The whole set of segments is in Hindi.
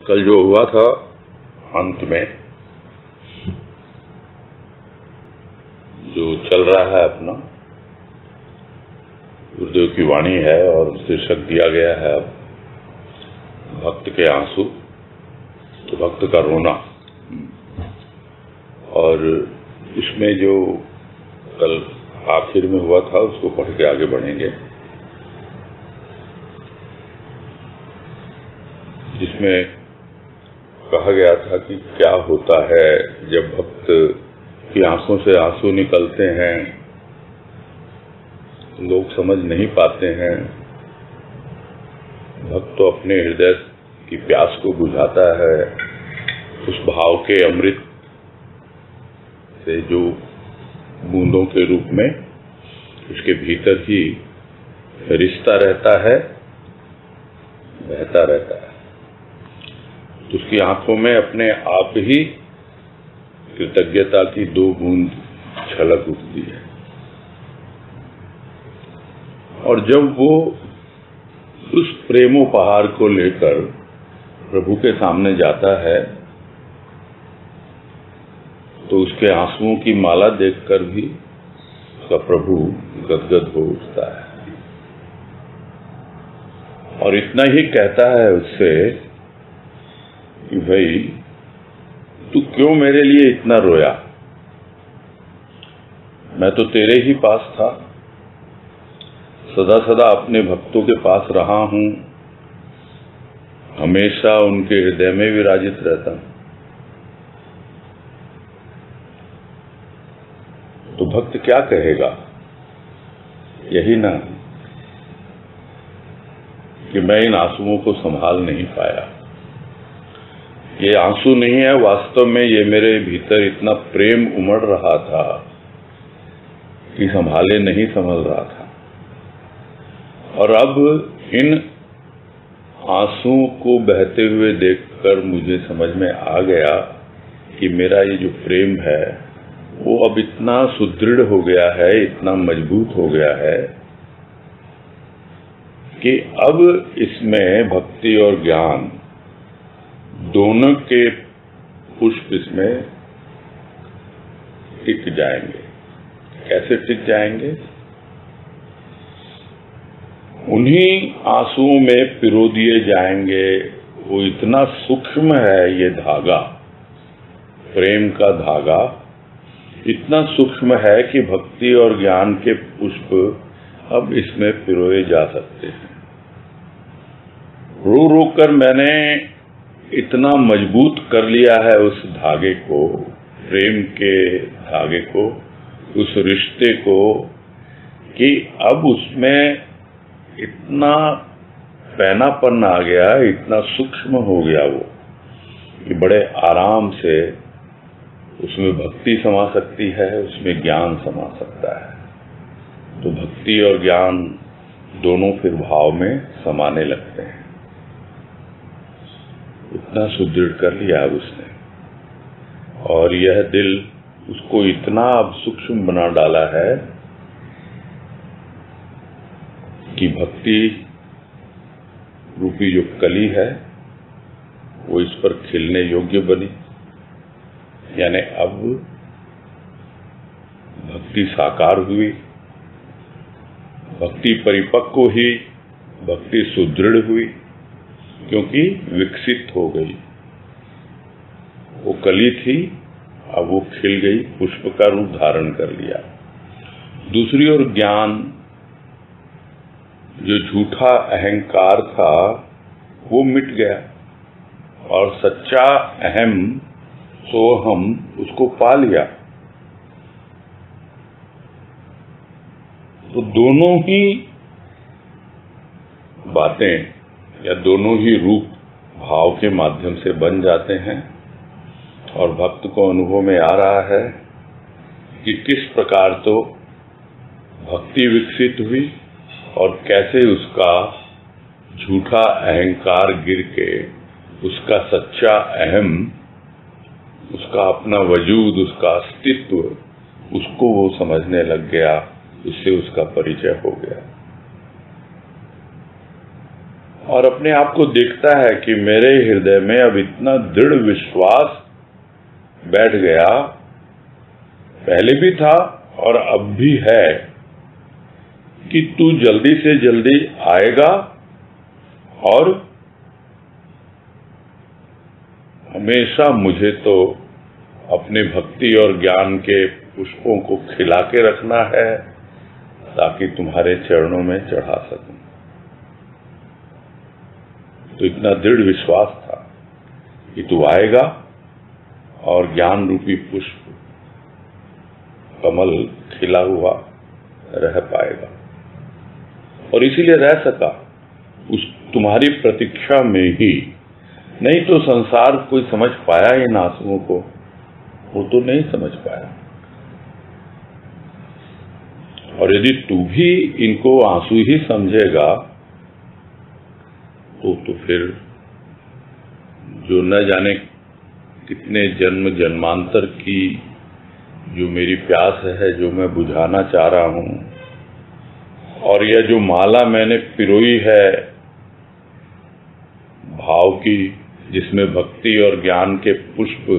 कल जो हुआ था अंत में जो चल रहा है अपना गुरुदेव की वाणी है और शीर्षक दिया गया है अब भक्त के आंसू, तो भक्त का रोना। और इसमें जो कल आखिर में हुआ था उसको पढ़ के आगे बढ़ेंगे, जिसमें कहा गया था कि क्या होता है जब भक्त की आंखों से आंसू निकलते हैं, लोग समझ नहीं पाते हैं। भक्त तो अपने हृदय की प्यास को बुझाता है, उस भाव के अमृत से जो बूंदों के रूप में उसके भीतर ही रिश्ता रहता है, बहता रहता है। उसकी आंखों में अपने आप ही कृतज्ञता की दो बूंद छलक उठती है। और जब वो उस प्रेमोपहार को लेकर प्रभु के सामने जाता है तो उसके आंसुओं की माला देखकर भी उसका प्रभु गदगद हो उठता है और इतना ही कहता है उससे कि भाई तू क्यों मेरे लिए इतना रोया, मैं तो तेरे ही पास था, सदा सदा अपने भक्तों के पास रहा हूं, हमेशा उनके हृदय में विराजित रहता हूं। तो भक्त क्या कहेगा, यही ना कि मैं इन आंसुओं को संभाल नहीं पाया। ये आंसू नहीं है, वास्तव में ये मेरे भीतर इतना प्रेम उमड़ रहा था कि संभाले नहीं संभल रहा था। और अब इन आंसुओं को बहते हुए देखकर मुझे समझ में आ गया कि मेरा ये जो प्रेम है वो अब इतना सुदृढ़ हो गया है, इतना मजबूत हो गया है कि अब इसमें भक्ति और ज्ञान दोनों के पुष्प इसमें टिक जाएंगे। कैसे टिक जाएंगे? उन्हीं आंसुओं में पिरो दिए जाएंगे। वो इतना सूक्ष्म है ये धागा, प्रेम का धागा इतना सूक्ष्म है कि भक्ति और ज्ञान के पुष्प अब इसमें पिरोए जा सकते हैं। रो रो कर मैंने इतना मजबूत कर लिया है उस धागे को, प्रेम के धागे को, उस रिश्ते को, कि अब उसमें इतना पैनापन आ गया, इतना सूक्ष्म हो गया वो कि बड़े आराम से उसमें भक्ति समा सकती है, उसमें ज्ञान समा सकता है। तो भक्ति और ज्ञान दोनों फिर भाव में समाने लगते हैं। इतना सुदृढ़ कर लिया अब उसने, और यह दिल उसको इतना अब सूक्ष्म बना डाला है कि भक्ति रूपी जो कली है वो इस पर खिलने योग्य बनी। यानी अब भक्ति साकार हुई, भक्ति परिपक्व हुई, भक्ति सुदृढ़ हुई, क्योंकि विकसित हो गई। वो कली थी, अब वो खिल गई, पुष्प का रूप धारण कर लिया। दूसरी ओर ज्ञान, जो झूठा अहंकार था वो मिट गया और सच्चा अहम सोहम उसको पा लिया। तो दोनों ही बातें या दोनों ही रूप भाव के माध्यम से बन जाते हैं और भक्त को अनुभव में आ रहा है कि किस प्रकार तो भक्ति विकसित हुई और कैसे उसका झूठा अहंकार गिर के उसका सच्चा अहम, उसका अपना वजूद, उसका अस्तित्व, उसको वो समझने लग गया, उससे उसका परिचय हो गया। और अपने आप को देखता है कि मेरे हृदय में अब इतना दृढ़ विश्वास बैठ गया, पहले भी था और अब भी है, कि तू जल्दी से जल्दी आएगा और हमेशा मुझे तो अपने भक्ति और ज्ञान के पुष्पों को खिला के रखना है ताकि तुम्हारे चरणों में चढ़ा सकूं। तो इतना दृढ़ विश्वास था कि तू आएगा और ज्ञान रूपी पुष्प कमल खिला हुआ रह पाएगा, और इसीलिए रह सका उस तुम्हारी प्रतीक्षा में ही। नहीं तो संसार कोई समझ पाया इन आंसुओं को? वो तो नहीं समझ पाया। और यदि तू भी इनको आंसू ही समझेगा तो फिर जो न जाने कितने जन्म जन्मांतर की जो मेरी प्यास है, जो मैं बुझाना चाह रहा हूं, और यह जो माला मैंने पिरोई है भाव की, जिसमें भक्ति और ज्ञान के पुष्प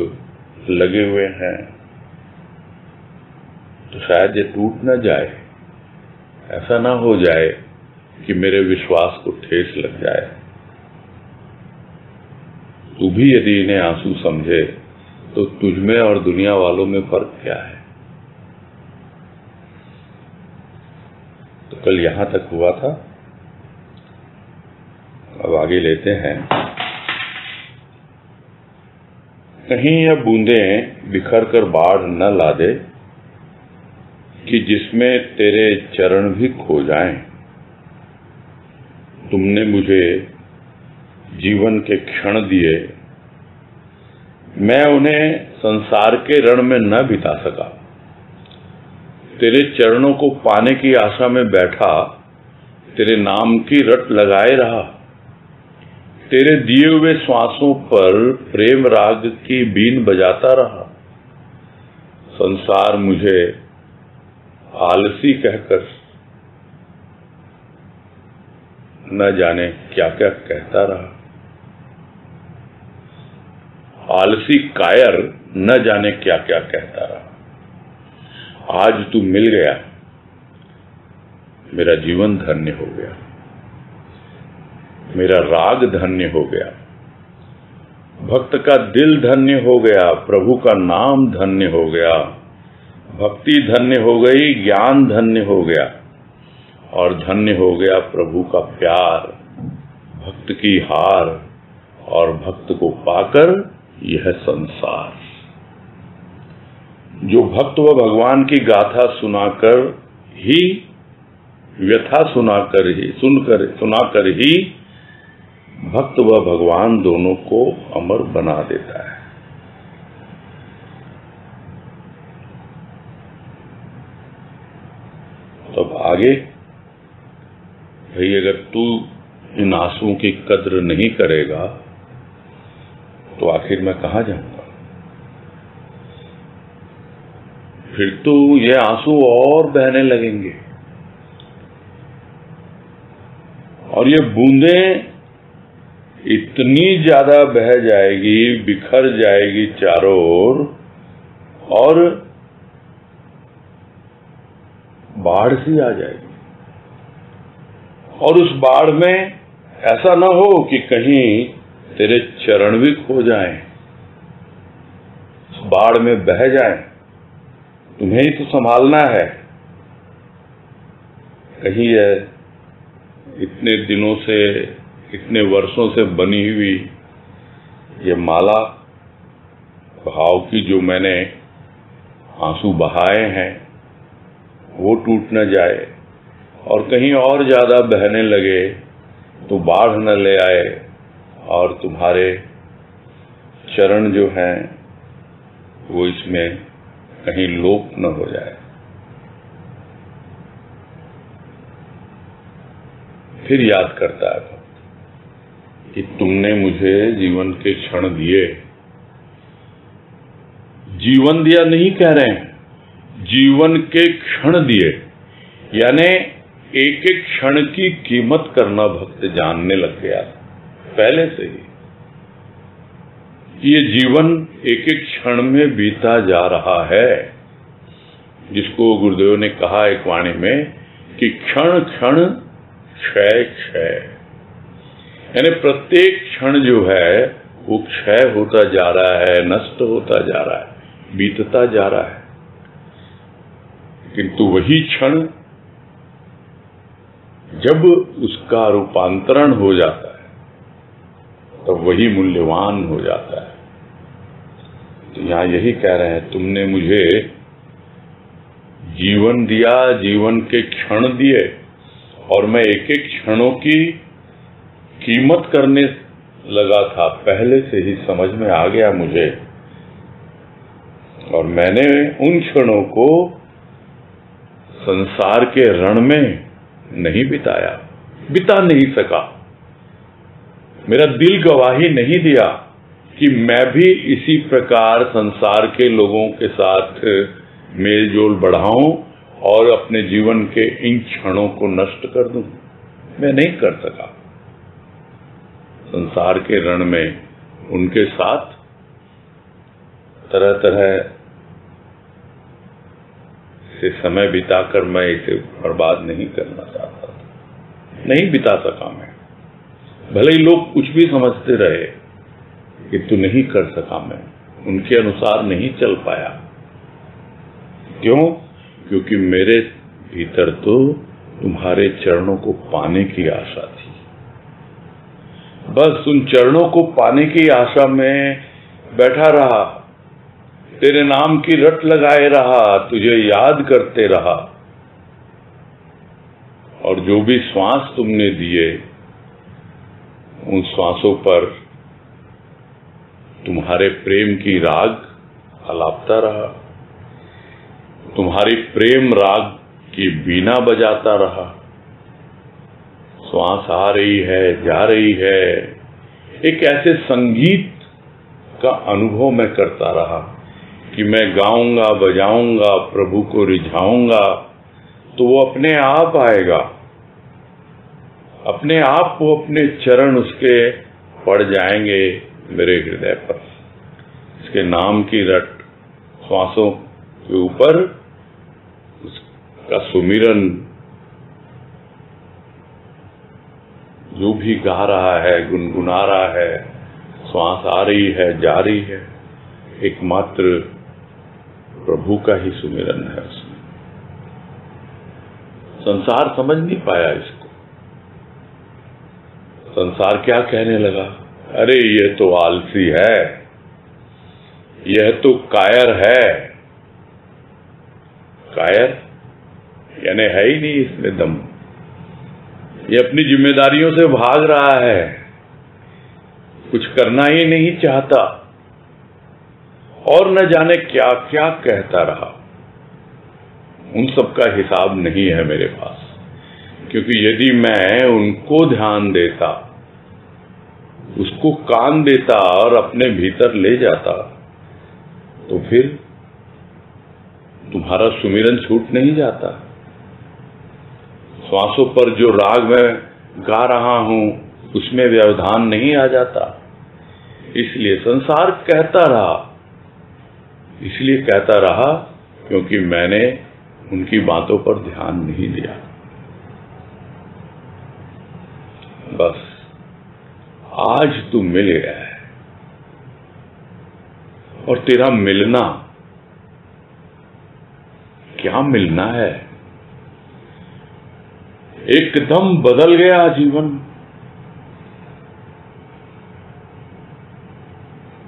लगे हुए हैं, तो शायद ये टूट न जाए। ऐसा ना हो जाए कि मेरे विश्वास को ठेस लग जाए। तू भी यदि इन्हें आंसू समझे तो तुझमें और दुनिया वालों में फर्क क्या है? तो कल यहां तक हुआ था, अब आगे लेते हैं। कहीं यह बूंदें बिखर कर बाढ़ न ला दे कि जिसमें तेरे चरण भी खो जाएं। तुमने मुझे जीवन के क्षण दिए, मैं उन्हें संसार के रण में न बिता सका। तेरे चरणों को पाने की आशा में बैठा, तेरे नाम की रट लगाए रहा। तेरे दिए हुए श्वासों पर प्रेम राग की बीन बजाता रहा। संसार मुझे आलसी कहकर न जाने क्या क्या कहता रहा। आलसी कायर न जाने क्या क्या कहता रहा। आज तू मिल गया, मेरा जीवन धन्य हो गया, मेरा राग धन्य हो गया, भक्त का दिल धन्य हो गया, प्रभु का नाम धन्य हो गया, भक्ति धन्य हो गई, ज्ञान धन्य हो गया, और धन्य हो गया प्रभु का प्यार, भक्त की हार, और भक्त को पाकर यह संसार। जो भक्त व भगवान की गाथा सुनाकर ही, व्यथा सुनाकर ही भक्त व भगवान दोनों को अमर बना देता है। तो अब आगे भाई, अगर तू इन आंसुओं की कद्र नहीं करेगा तो आखिर मैं कहां जाऊंगा? फिर तो ये आंसू और बहने लगेंगे, और ये बूंदें इतनी ज्यादा बह जाएगी, बिखर जाएगी चारों ओर, और बाढ़ सी आ जाएगी। और उस बाढ़ में ऐसा ना हो कि कहीं तेरे चरण भी खो जाएं, उस बाढ़ में बह जाएं। तुम्हें ही तो संभालना है। कहीं इतने दिनों से, इतने वर्षों से बनी हुई ये माला भाव की जो मैंने आंसू बहाए हैं, वो टूट न जाए, और कहीं और ज्यादा बहने लगे तो बाढ़ न ले आए, और तुम्हारे चरण जो हैं वो इसमें कहीं लोप न हो जाए। फिर याद करता है कि तुमने मुझे जीवन के क्षण दिए। जीवन दिया नहीं कह रहे हैं, जीवन के क्षण दिए, यानी एक एक क्षण की कीमत करना भक्त जानने लग गया पहले से ही। ये जीवन एक एक क्षण में बीता जा रहा है, जिसको गुरुदेव ने कहा एक वाणी में कि क्षण क्षण क्षय क्षय, यानी प्रत्येक क्षण जो है वो क्षय होता जा रहा है, नष्ट होता जा रहा है, बीतता जा रहा है। किंतु वही क्षण जब उसका रूपांतरण हो जाता है तब वही मूल्यवान हो जाता है। तो यहां यही कह रहे हैं, तुमने मुझे जीवन दिया, जीवन के क्षण दिए, और मैं एक एक क्षणों की कीमत करने लगा था, पहले से ही समझ में आ गया मुझे, और मैंने उन क्षणों को संसार के रण में नहीं बिताया, बिता नहीं सका। मेरा दिल गवाही नहीं दिया कि मैं भी इसी प्रकार संसार के लोगों के साथ मेल जोल बढ़ाऊं और अपने जीवन के इन क्षणों को नष्ट कर दूं। मैं नहीं कर सका। संसार के रण में उनके साथ तरह तरह से समय बिताकर मैं इसे बर्बाद नहीं करना चाहता था, नहीं बिता सका मैं। भले ही लोग कुछ भी समझते रहे कि तू नहीं कर सका, मैं उनके अनुसार नहीं चल पाया। क्यों? क्योंकि मेरे भीतर तो तुम्हारे चरणों को पाने की आशा थी। बस उन चरणों को पाने की आशा में बैठा रहा, तेरे नाम की रट लगाए रहा, तुझे याद करते रहा, और जो भी श्वास तुमने दिए उन श्वासों पर तुम्हारे प्रेम की राग अलापता रहा, तुम्हारी प्रेम राग की बीना बजाता रहा। श्वास आ रही है, जा रही है, एक ऐसे संगीत का अनुभव मैं करता रहा कि मैं गाऊंगा, बजाऊंगा, प्रभु को रिझाऊंगा तो वो अपने आप आएगा, अपने आप वो अपने चरण उसके पड़ जाएंगे मेरे हृदय पर। इसके नाम की रट श्वासों के ऊपर उसका सुमिरन जो भी गा रहा है, गुनगुना रहा है, श्वास आ रही है, जा रही है, एकमात्र प्रभु का ही सुमिरन है उसमें। संसार समझ नहीं पाया इसको। संसार क्या कहने लगा? अरे ये तो आलसी है, यह तो कायर है। कायर यानी है ही नहीं इसमें दम, ये अपनी जिम्मेदारियों से भाग रहा है, कुछ करना ही नहीं चाहता, और न जाने क्या क्या कहता रहा। उन सब का हिसाब नहीं है मेरे पास, क्योंकि यदि मैं उनको ध्यान देता, उसको कान देता और अपने भीतर ले जाता, तो फिर तुम्हारा सुमिरन छूट नहीं जाता। श्वासों पर जो राग मैं गा रहा हूं उसमें व्यवधान नहीं आ जाता। इसलिए संसार कहता रहा, इसलिए कहता रहा क्योंकि मैंने उनकी बातों पर ध्यान नहीं दिया। बस आज तू मिल गया है, और तेरा मिलना, क्या मिलना है, एकदम बदल गया जीवन।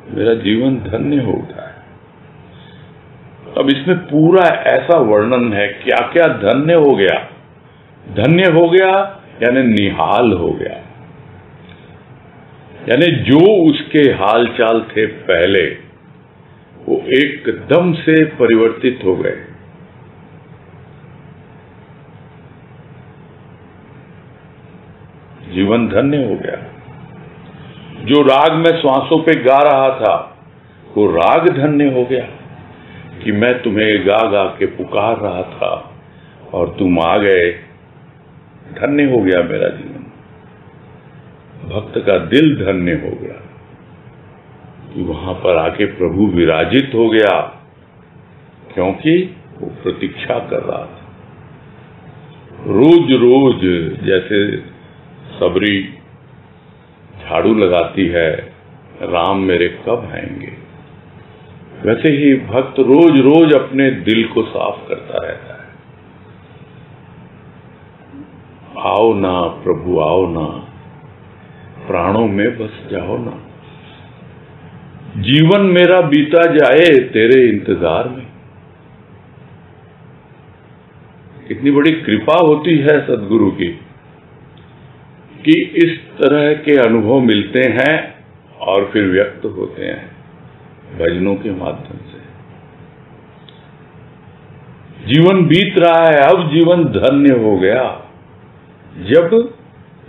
मेरा जीवन धन्य हो गया है। अब इसमें पूरा ऐसा वर्णन है, क्या क्या धन्य हो गया। धन्य हो गया यानी निहाल हो गया, यानी जो उसके हाल चाल थे पहले वो एकदम से परिवर्तित हो गए। जीवन धन्य हो गया। जो राग मैं श्वासों पे गा रहा था वो राग धन्य हो गया कि मैं तुम्हें गा गा के पुकार रहा था और तुम आ गए धन्य हो गया मेरा जीवन, भक्त का दिल धन्य हो गया कि वहां पर आके प्रभु विराजित हो गया, क्योंकि वो प्रतीक्षा कर रहा था। रोज रोज जैसे सबरी झाड़ू लगाती है, राम मेरे कब आएंगे, वैसे ही भक्त रोज रोज अपने दिल को साफ करता रहता है। आओ ना प्रभु आओ ना, प्राणों में बस जाओ ना, जीवन मेरा बीता जाए तेरे इंतजार में। कितनी बड़ी कृपा होती है सद्गुरु की कि इस तरह के अनुभव मिलते हैं और फिर व्यक्त होते हैं भजनों के माध्यम से। जीवन बीत रहा है, अब जीवन धन्य हो गया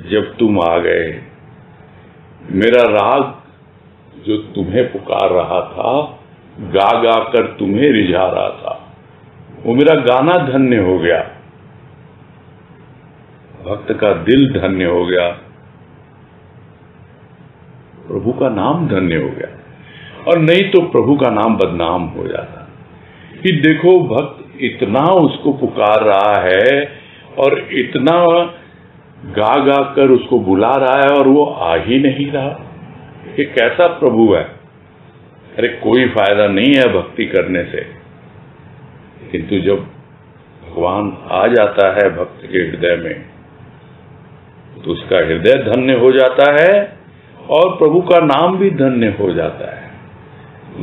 जब तुम आ गए। मेरा राग जो तुम्हें पुकार रहा था, गा गा कर तुम्हें रिझा रहा था, वो मेरा गाना धन्य हो गया, भक्त का दिल धन्य हो गया, प्रभु का नाम धन्य हो गया। और नहीं तो प्रभु का नाम बदनाम हो जाता कि देखो भक्त इतना उसको पुकार रहा है और इतना गा गा कर उसको बुला रहा है और वो आ ही नहीं रहा, ये कैसा प्रभु है। अरे कोई फायदा नहीं है भक्ति करने से, किंतु जब भगवान आ जाता है भक्त के हृदय में तो उसका हृदय धन्य हो जाता है और प्रभु का नाम भी धन्य हो जाता है।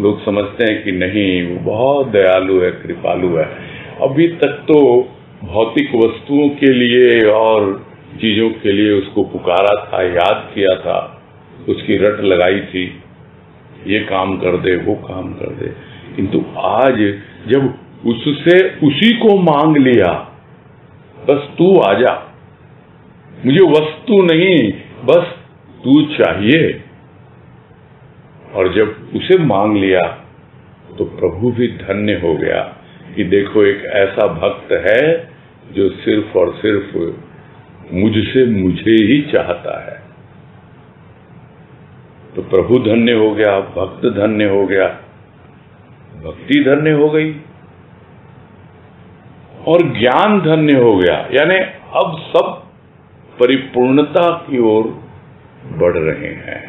लोग समझते हैं कि नहीं वो बहुत दयालु है, कृपालु है। अभी तक तो भौतिक वस्तुओं के लिए और चीजों के लिए उसको पुकारा था, याद किया था, उसकी रट लगाई थी, ये काम कर दे वो काम कर दे, किंतु आज जब उससे उसी को मांग लिया, बस तू आजा, मुझे वस्तु नहीं बस तू चाहिए, और जब उसे मांग लिया तो प्रभु भी धन्य हो गया कि देखो एक ऐसा भक्त है जो सिर्फ और सिर्फ मुझसे मुझे ही चाहता है। तो प्रभु धन्य हो गया, भक्त धन्य हो गया, भक्ति धन्य हो गई और ज्ञान धन्य हो गया। यानी अब सब परिपूर्णता की ओर बढ़ रहे हैं।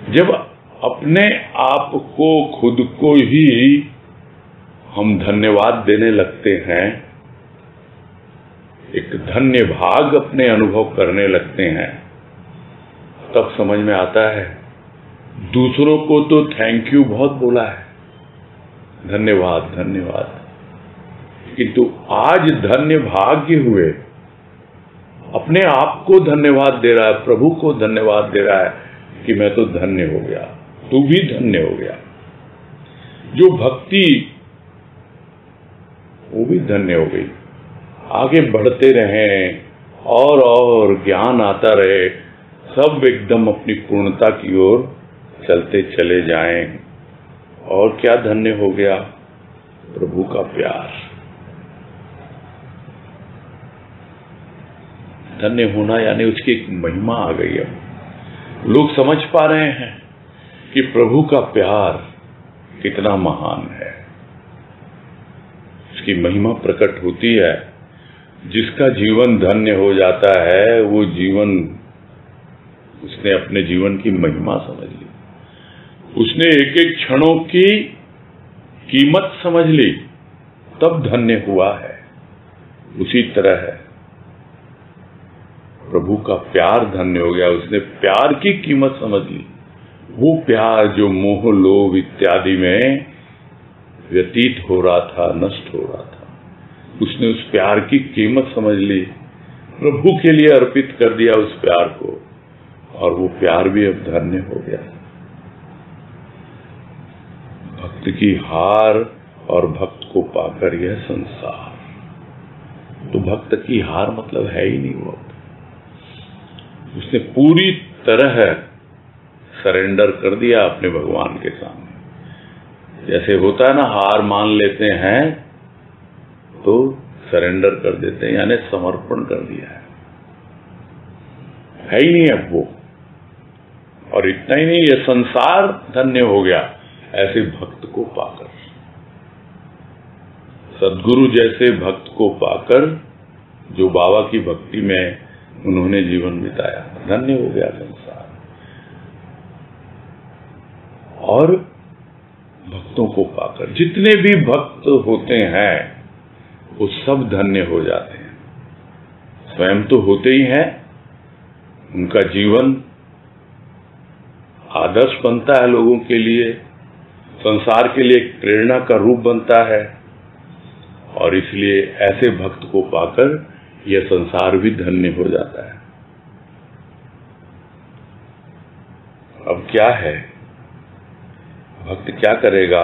जब अपने आप को खुद को ही हम धन्यवाद देने लगते हैं, एक धन्य भाग अपने अनुभव करने लगते हैं, तब समझ में आता है दूसरों को तो थैंक यू बहुत बोला है, धन्यवाद धन्यवाद, किंतु आज धन्य भाग्य हुए अपने आप को धन्यवाद दे रहा है, प्रभु को धन्यवाद दे रहा है कि मैं तो धन्य हो गया, तू भी धन्य हो गया। जो भक्ति वो भी धन्य हो गई। आगे बढ़ते रहें और ज्ञान आता रहे, सब एकदम अपनी पूर्णता की ओर चलते चले जाएं। और क्या धन्य हो गया? प्रभु का प्यार। धन्य होना यानी उसकी एक महिमा आ गई। अब लोग समझ पा रहे हैं कि प्रभु का प्यार कितना महान है, उसकी महिमा प्रकट होती है। जिसका जीवन धन्य हो जाता है वो जीवन, उसने अपने जीवन की महिमा समझ ली, उसने एक एक क्षणों की कीमत समझ ली, तब धन्य हुआ है। उसी तरह है प्रभु का प्यार धन्य हो गया, उसने प्यार की कीमत समझ ली। वो प्यार जो मोह लोभ इत्यादि में व्यतीत हो रहा था, नष्ट हो रहा था, उसने उस प्यार की कीमत समझ ली, प्रभु के लिए अर्पित कर दिया उस प्यार को, और वो प्यार भी अब धन्य हो गया। भक्त की हार और भक्त को पाकर यह संसार, तो भक्त की हार मतलब है ही नहीं। वो उसने पूरी तरह सरेंडर कर दिया अपने भगवान के सामने। जैसे होता है ना, हार मान लेते हैं तो सरेंडर कर देते हैं, यानी समर्पण कर दिया है ही नहीं अब वो। और इतना ही नहीं, ये संसार धन्य हो गया ऐसे भक्त को पाकर। सद्गुरु जैसे भक्त को पाकर जो बाबा की भक्ति में उन्होंने जीवन बिताया, धन्य हो गया संसार। और भक्तों को पाकर जितने भी भक्त होते हैं वो सब धन्य हो जाते हैं। स्वयं तो होते ही हैं, उनका जीवन आदर्श बनता है लोगों के लिए, संसार के लिए एक प्रेरणा का रूप बनता है। और इसलिए ऐसे भक्त को पाकर यह संसार भी धन्य हो जाता है। अब क्या है, भक्त क्या करेगा?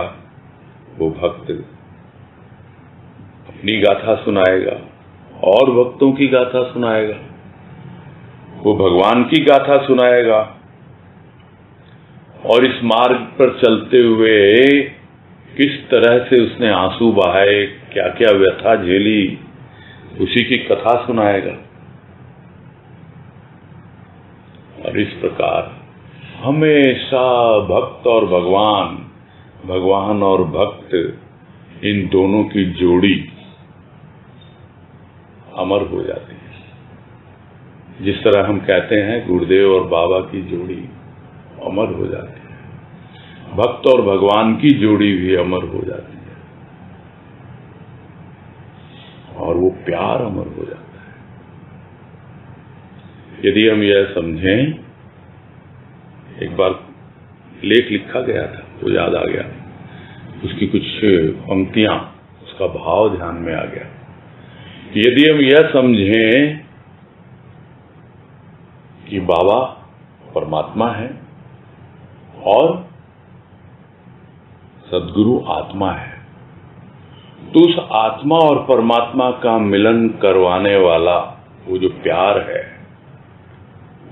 वो भक्त अपनी गाथा सुनाएगा और भक्तों की गाथा सुनाएगा, वो भगवान की गाथा सुनाएगा। और इस मार्ग पर चलते हुए किस तरह से उसने आंसू बहाए, क्या क्या व्यथा झेली, उसी की कथा सुनाएगा। और इस प्रकार हमेशा भक्त और भगवान, भगवान और भक्त, इन दोनों की जोड़ी अमर हो जाती है। जिस तरह हम कहते हैं गुरुदेव और बाबा की जोड़ी अमर हो जाती है, भक्त और भगवान की जोड़ी भी अमर हो जाती है, और वो प्यार अमर हो जाता है। यदि हम यह समझें, एक बार लेख लिखा गया था, वो याद आ गया, उसकी कुछ पंक्तियां, उसका भाव ध्यान में आ गया। यदि हम यह समझें कि बाबा परमात्मा है और सद्गुरु आत्मा है, तो उस आत्मा और परमात्मा का मिलन करवाने वाला वो जो प्यार है,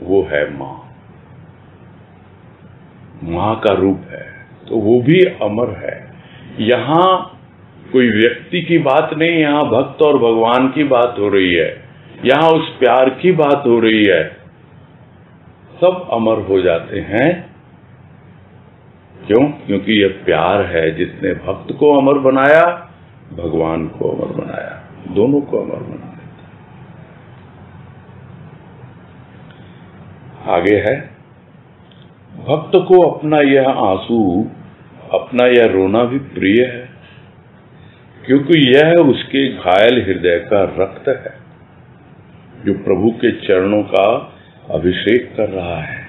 वो है मां, मां का रूप है, तो वो भी अमर है। यहां कोई व्यक्ति की बात नहीं, यहां भक्त और भगवान की बात हो रही है, यहां उस प्यार की बात हो रही है। सब अमर हो जाते हैं। क्यों? क्योंकि यह प्यार है जिसने भक्त को अमर बनाया, भगवान को अमर बनाया, दोनों को अमर बना देता। आगे है, भक्त को अपना यह आंसू, अपना यह रोना भी प्रिय है, क्योंकि यह उसके घायल हृदय का रक्त है जो प्रभु के चरणों का अभिषेक कर रहा है।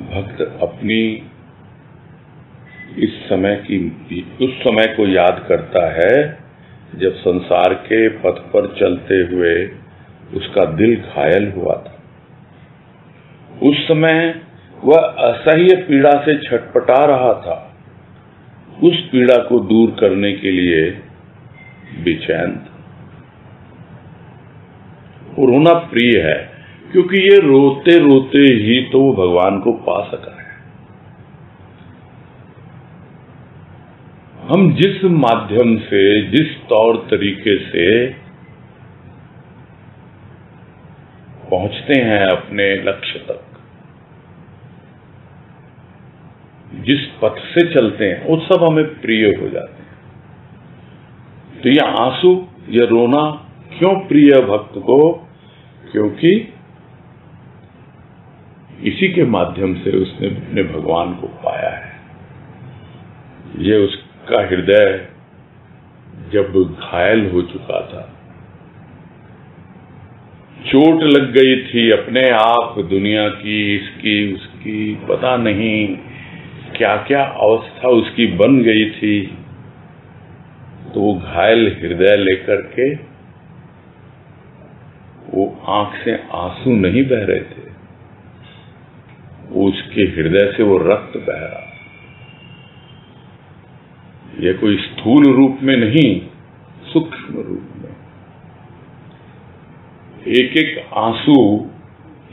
भक्त अपनी उस समय को याद करता है जब संसार के पथ पर चलते हुए उसका दिल घायल हुआ था। उस समय वह असह्य पीड़ा से छटपटा रहा था। उस पीड़ा को दूर करने के लिए बेचैन था। वो रोना प्रिय है क्योंकि ये रोते रोते ही तो वो भगवान को पा सका है। हम जिस माध्यम से, जिस तौर तरीके से पहुंचते हैं अपने लक्ष्य तक, जिस पथ से चलते हैं, वो सब हमें प्रिय हो जाते हैं। तो ये आंसू, ये रोना क्यों प्रिय भक्त को? क्योंकि इसी के माध्यम से उसने अपने भगवान को पाया है। ये उसका हृदय जब घायल हो चुका था, चोट लग गई थी अपने आप, दुनिया की, इसकी, उसकी, पता नहीं क्या क्या अवस्था उसकी बन गई थी, तो वो घायल हृदय लेकर के, वो आंख से आंसू नहीं बह रहे थे, वो उसके हृदय से वो रक्त बह रहा। ये कोई स्थूल रूप में नहीं, सूक्ष्म रूप में। एक एक आंसू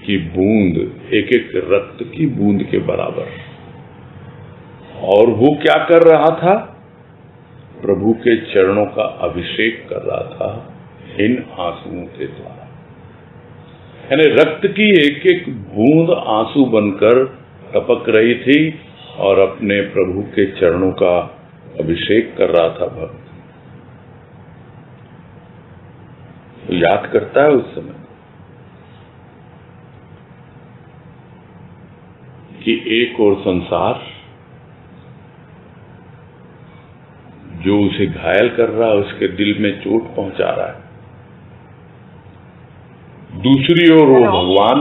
की बूंद एक एक रक्त की बूंद के बराबर। और वो क्या कर रहा था? प्रभु के चरणों का अभिषेक कर रहा था इन आंसुओं के द्वारा। यानी रक्त की एक एक बूंद आंसू बनकर टपक रही थी और अपने प्रभु के चरणों का अभिषेक कर रहा था भक्त। तो याद करता है उस समय कि एक और संसार जो उसे घायल कर रहा है, उसके दिल में चोट पहुंचा रहा है, दूसरी ओर वो भगवान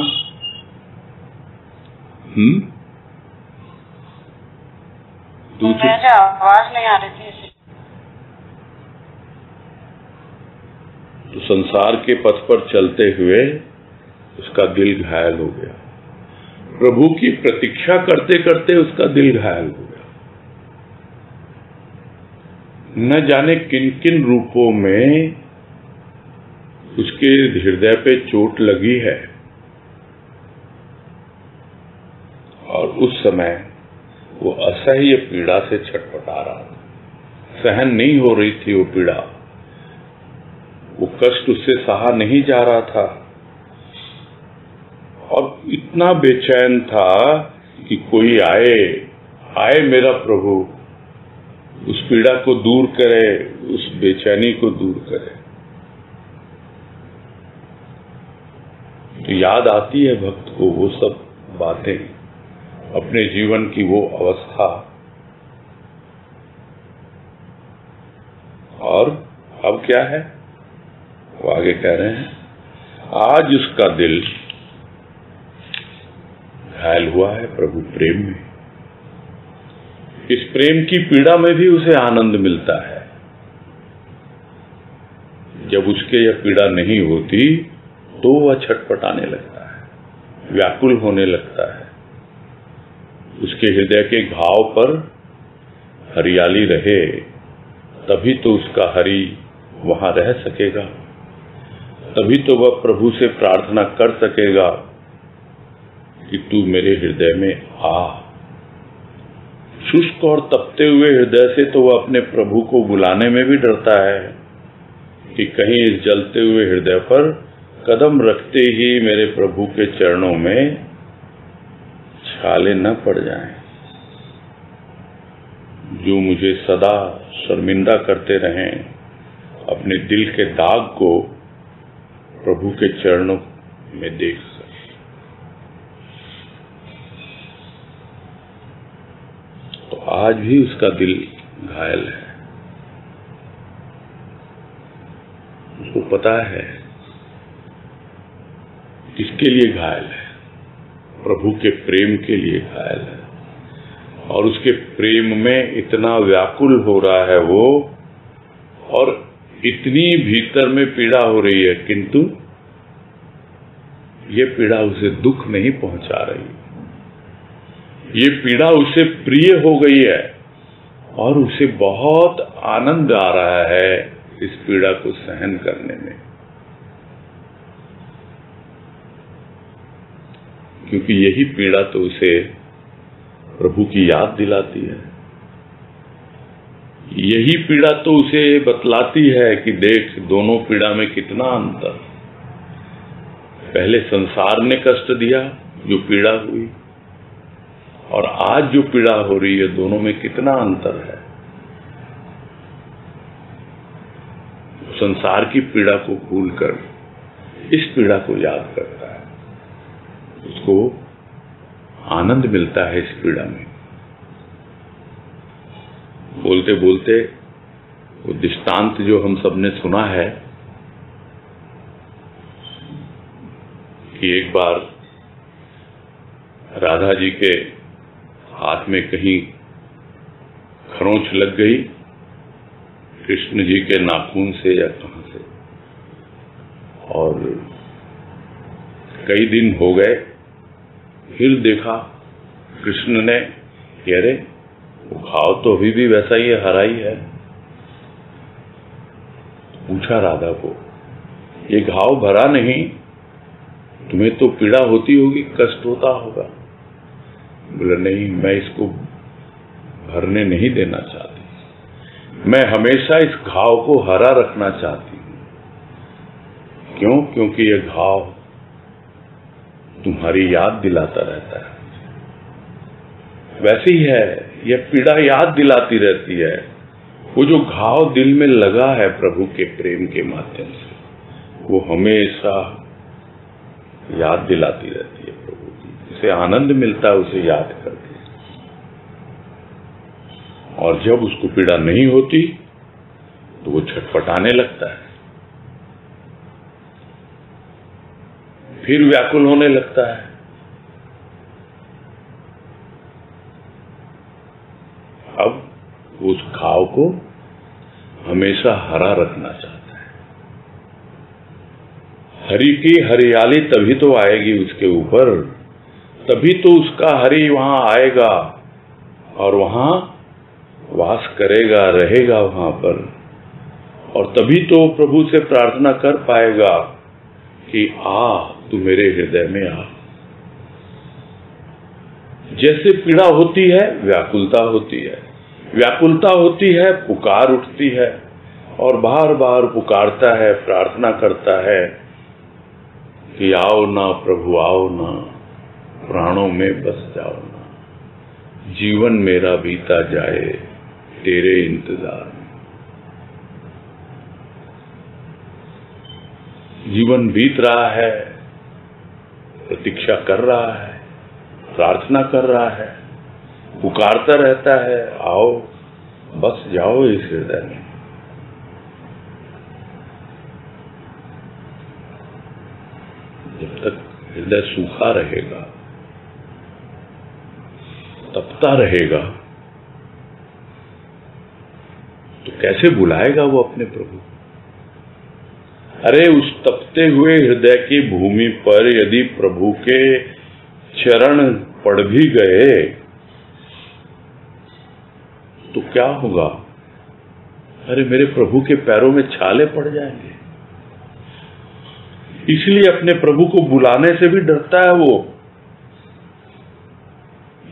दूसरी आवाज नहीं आ रही थी। तो संसार के पथ पर चलते हुए उसका दिल घायल हो गया, प्रभु की प्रतीक्षा करते करते उसका दिल घायल हो गया। न जाने किन किन रूपों में उसके हृदय पे चोट लगी है, और उस समय वो असह्य पीड़ा से छटपटा रहा था। सहन नहीं हो रही थी वो पीड़ा, वो कष्ट उससे सहा नहीं जा रहा था, और इतना बेचैन था कि कोई आए मेरा प्रभु, उस पीड़ा को दूर करे, उस बेचैनी को दूर करे। तो याद आती है भक्त को वो सब बातें, अपने जीवन की वो अवस्था। और अब क्या है, वो आगे कह रहे हैं, आज उसका दिल घायल हुआ है प्रभु प्रेम में। इस प्रेम की पीड़ा में भी उसे आनंद मिलता है। जब उसके यह पीड़ा नहीं होती तो वह छटपटाने लगता है, व्याकुल होने लगता है। उसके हृदय के घाव पर हरियाली रहे तभी तो उसका हरि वहां रह सकेगा, तभी तो वह प्रभु से प्रार्थना कर सकेगा कि तू मेरे हृदय में आ। शुष्क और तपते हुए हृदय से तो वह अपने प्रभु को बुलाने में भी डरता है कि कहीं इस जलते हुए हृदय पर कदम रखते ही मेरे प्रभु के चरणों में छाले न पड़ जाएं, जो मुझे सदा शर्मिंदा करते रहें। अपने दिल के दाग को प्रभु के चरणों में देख सके। तो आज भी उसका दिल घायल है, उसको पता है किसके लिए घायल है, प्रभु के प्रेम के लिए घायल है, और उसके प्रेम में इतना व्याकुल हो रहा है वो, और इतनी भीतर में पीड़ा हो रही है, किंतु ये पीड़ा उसे दुख नहीं पहुंचा रही। ये पीड़ा उसे प्रिय हो गई है और उसे बहुत आनंद आ रहा है इस पीड़ा को सहन करने में, क्योंकि यही पीड़ा तो उसे प्रभु की याद दिलाती है। यही पीड़ा तो उसे बतलाती है कि देख दोनों पीड़ा में कितना अंतर। पहले संसार ने कष्ट दिया, जो पीड़ा हुई, और आज जो पीड़ा हो रही है, दोनों में कितना अंतर है। संसार की पीड़ा को भूलकर इस पीड़ा को याद करता है, उसको आनंद मिलता है इस पीड़ा में। बोलते बोलते वो दृष्टांत जो हम सबने सुना है कि एक बार राधा जी के हाथ में कहीं खरोंच लग गई, कृष्ण जी के नाखून से या कहां से, और कई दिन हो गए। फिर देखा कृष्ण ने, अरे वो घाव तो अभी भी वैसा ही है, हरा ही है। पूछा राधा को, ये घाव भरा नहीं, तुम्हें तो पीड़ा होती होगी, कष्ट होता होगा। बोला नहीं, मैं इसको भरने नहीं देना चाहती, मैं हमेशा इस घाव को हरा रखना चाहती हूं। क्यों? क्योंकि ये घाव तुम्हारी याद दिलाता रहता है। वैसे ही है, यह पीड़ा याद दिलाती रहती है। वो जो घाव दिल में लगा है प्रभु के प्रेम के माध्यम से, वो हमेशा याद दिलाती रहती है प्रभु की। जिसे आनंद मिलता है उसे याद करती है, और जब उसको पीड़ा नहीं होती तो वो छटपटाने लगता है, फिर व्याकुल होने लगता है। अब उस घाव को हमेशा हरा रखना चाहता है। हरी की हरियाली तभी तो आएगी उसके ऊपर, तभी तो उसका हरि वहां आएगा और वहां वास करेगा, रहेगा वहां पर। और तभी तो प्रभु से प्रार्थना कर पाएगा कि आ, तू मेरे हृदय में आ। जैसे पीड़ा होती है व्याकुलता होती है, व्याकुलता होती है पुकार उठती है, और बार बार पुकारता है, प्रार्थना करता है कि आओ ना प्रभु, आओ ना, प्राणों में बस जाओ ना, जीवन मेरा बीता जाए तेरे इंतजार में। जीवन बीत रहा है, प्रतीक्षा कर रहा है, प्रार्थना कर रहा है, पुकारता रहता है, आओ बस जाओ इस हृदय में। जब तक हृदय सूखा रहेगा, तपता रहेगा, तो कैसे बुलाएगा वो अपने प्रभु? अरे उस तपते हुए हृदय की भूमि पर यदि प्रभु के चरण पड़ भी गए तो क्या होगा? अरे मेरे प्रभु के पैरों में छाले पड़ जाएंगे। इसलिए अपने प्रभु को बुलाने से भी डरता है वो।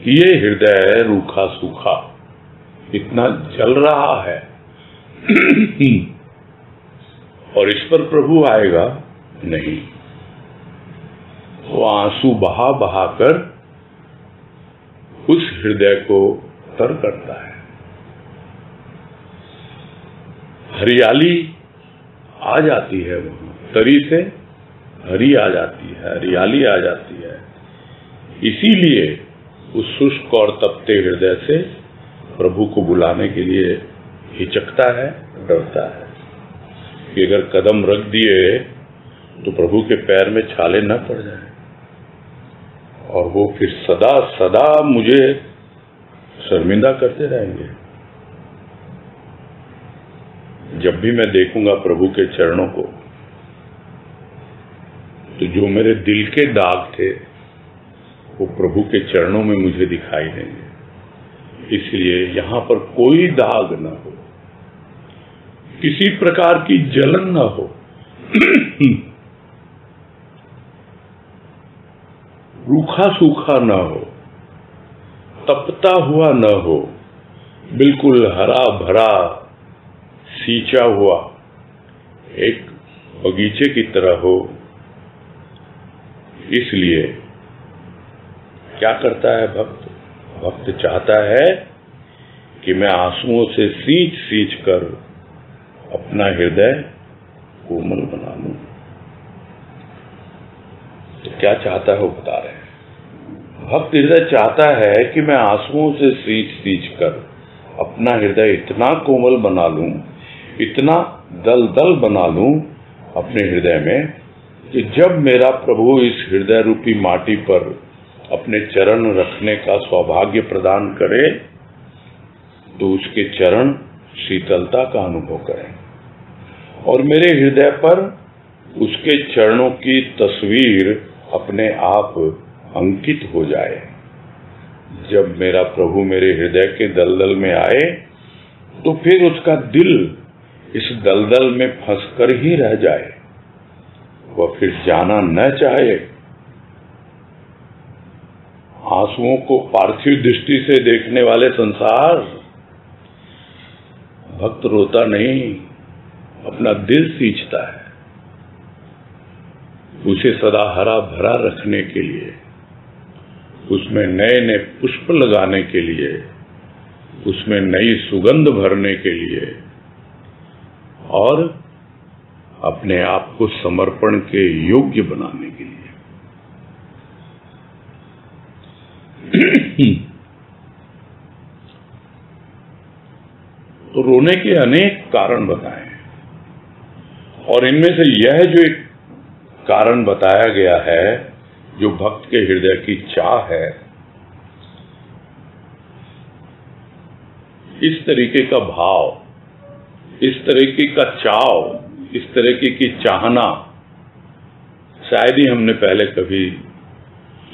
ये हृदय रूखा सूखा इतना जल रहा है और इस पर प्रभु आएगा नहीं। वो आंसू बहा बहा कर उस हृदय को तर करता है। हरियाली आ जाती है वहां, तरी से हरी आ जाती है, हरियाली आ जाती है। इसीलिए उस शुष्क और तपते हृदय से प्रभु को बुलाने के लिए हिचकता है, डरता है कि अगर कदम रख दिए तो प्रभु के पैर में छाले न पड़ जाए और वो फिर सदा सदा मुझे शर्मिंदा करते रहेंगे। जब भी मैं देखूंगा प्रभु के चरणों को तो जो मेरे दिल के दाग थे वो प्रभु के चरणों में मुझे दिखाई देंगे। इसलिए यहां पर कोई दाग न हो, किसी प्रकार की जलन न हो, रूखा सूखा न हो, तपता हुआ न हो, बिल्कुल हरा भरा सींचा हुआ एक बगीचे की तरह हो। इसलिए क्या करता है भक्त? भक्त चाहता है कि मैं आंसुओं से सींच सींच कर अपना हृदय कोमल बना लूं। तो क्या चाहता है वो बता रहे हैं। भक्त हृदय चाहता है कि मैं आंसुओं से सींच सींच कर अपना हृदय इतना कोमल बना लूं, इतना दलदल बना लूं अपने हृदय में कि जब मेरा प्रभु इस हृदय रूपी माटी पर अपने चरण रखने का सौभाग्य प्रदान करे तो उसके चरण शीतलता का अनुभव करें और मेरे हृदय पर उसके चरणों की तस्वीर अपने आप अंकित हो जाए। जब मेरा प्रभु मेरे हृदय के दलदल में आए तो फिर उसका दिल इस दलदल में फंसकर ही रह जाए, वह फिर जाना न चाहे। आंसुओं को पार्थिव दृष्टि से देखने वाले संसार भक्त रोता नहीं, अपना दिल सींचता है। उसे सदा हरा भरा रखने के लिए, उसमें नए नए पुष्प लगाने के लिए, उसमें नई सुगंध भरने के लिए और अपने आप को समर्पण के योग्य बनाने के लिए। तो रोने के अनेक कारण बताए और इनमें से यह जो एक कारण बताया गया है, जो भक्त के हृदय की चाह है, इस तरीके का भाव, इस तरीके का चाव, इस तरीके की चाहना शायद ही हमने पहले कभी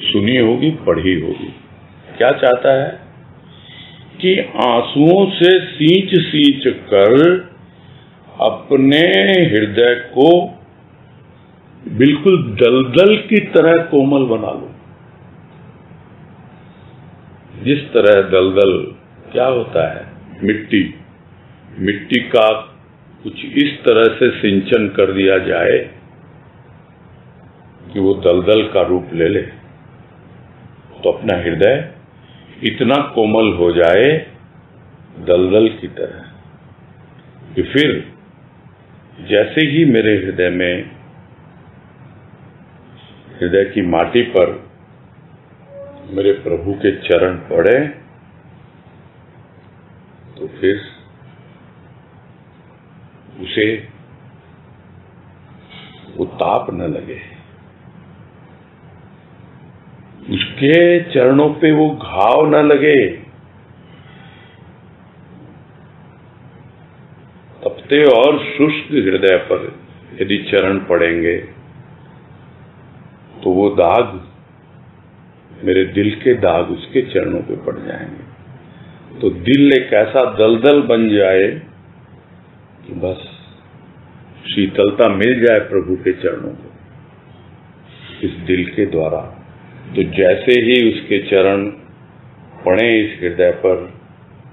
सुनी होगी, पढ़ी होगी। क्या चाहता है कि आंसुओं से सींच सींच कर अपने हृदय को बिल्कुल दलदल की तरह कोमल बना लो। जिस तरह दलदल क्या होता है, मिट्टी का कुछ इस तरह से सिंचन कर दिया जाए कि वो दलदल का रूप ले ले, तो अपना हृदय इतना कोमल हो जाए दलदल की तरह कि फिर जैसे ही मेरे हृदय में, हृदय की माटी पर मेरे प्रभु के चरण पड़े, तो फिर उसे वो ताप न लगे, उसके चरणों पे वो घाव न लगे। तपते और शुष्क हृदय पर यदि चरण पड़ेंगे तो वो दाग, मेरे दिल के दाग उसके चरणों पे पड़ जाएंगे। तो दिल एक ऐसा दलदल बन जाए कि बस शीतलता मिल जाए प्रभु के चरणों को इस दिल के द्वारा। तो जैसे ही उसके चरण पड़े इस हृदय पर,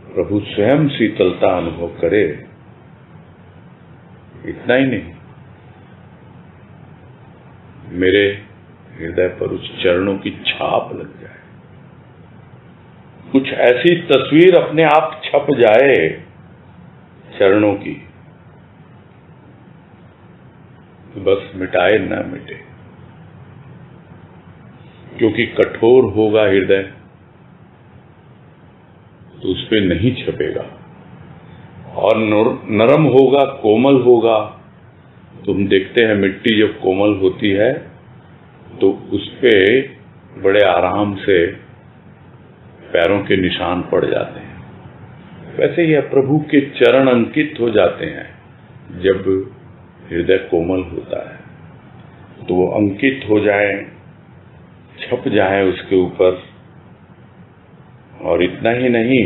प्रभु स्वयं शीतलता अनुभव करे। इतना ही नहीं, मेरे हृदय पर उस चरणों की छाप लग जाए, कुछ ऐसी तस्वीर अपने आप छप जाए चरणों की, बस मिटाए ना मिटे। क्योंकि कठोर होगा हृदय तो उस पे नहीं छपेगा, और नरम होगा, कोमल होगा। तुम देखते हैं मिट्टी जब कोमल होती है तो उस पे बड़े आराम से पैरों के निशान पड़ जाते हैं। वैसे ही प्रभु के चरण अंकित हो जाते हैं जब हृदय कोमल होता है, तो वो अंकित हो जाए, छप जाए उसके ऊपर। और इतना ही नहीं,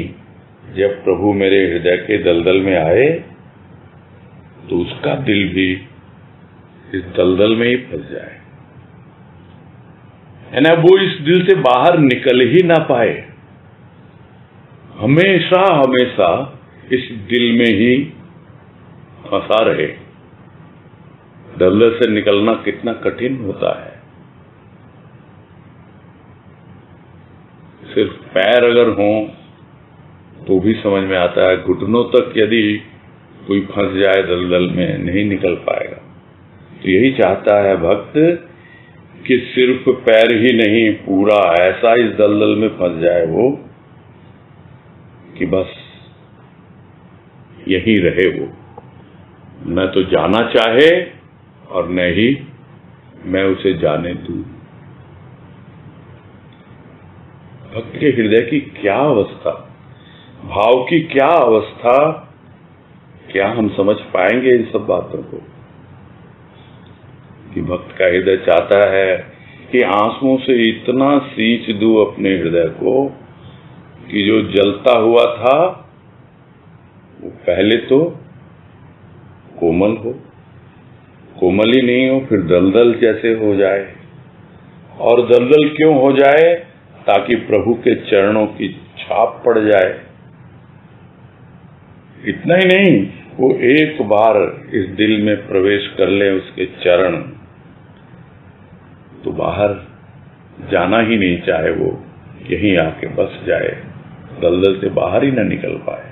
जब प्रभु मेरे हृदय के दलदल में आए तो उसका दिल भी इस दलदल में ही फंस जाए, है ना। वो इस दिल से बाहर निकल ही ना पाए, हमेशा हमेशा इस दिल में ही फंसा रहे। दलदल से निकलना कितना कठिन होता है। सिर्फ पैर अगर हों तो भी समझ में आता है, घुटनों तक यदि कोई फंस जाए दलदल में नहीं निकल पाएगा। तो यही चाहता है भक्त कि सिर्फ पैर ही नहीं, पूरा ऐसा इस दलदल में फंस जाए वो कि बस यहीं रहे वो, न तो जाना चाहे और न ही मैं उसे जाने दूं। भक्त के हृदय की क्या अवस्था, भाव की क्या अवस्था, क्या हम समझ पाएंगे इन सब बातों को? कि भक्त का हृदय चाहता है कि आंसुओं से इतना सींच दूं अपने हृदय को कि जो जलता हुआ था वो पहले तो कोमल हो, कोमल ही नहीं हो, फिर दलदल जैसे हो जाए। और दलदल क्यों हो जाए? ताकि प्रभु के चरणों की छाप पड़ जाए इतना ही नहीं, वो एक बार इस दिल में प्रवेश कर ले उसके चरण, तो बाहर जाना ही नहीं चाहे, वो यहीं आके बस जाए, दलदल से बाहर ही ना निकल पाए।